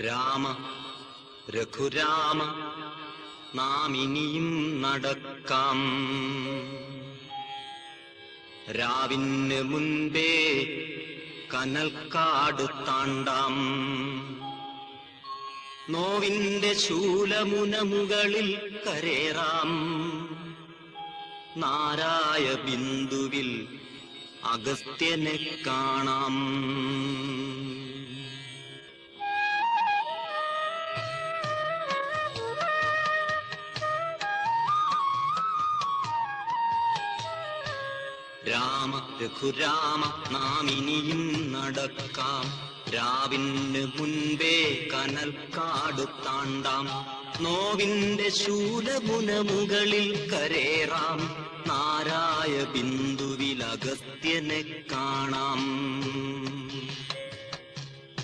രാമ രഘുരാമ നാം ഇനിയും നടക്കാം. രാവിന് മുൻപേ കനൽക്കാട് താണ്ടാം. നോവിന്റെ ശൂലമുന മുകളിൽ കരേറാം. നാരായ ബിന്ദുവിൽ അഗസ്ത്യനെ കാണാം. രാമ രഘുരാമ നാം ഇനിയും നടക്കാം. രാവിന് മുൻപേ കനൽക്കാട് താണ്ടാം. നോവിന്റെ ശൂലമുന മുകളിൽ കരേറാം. നാരായ ബിന്ദുവിൽ അഗസ്ത്യനെ കാണാം.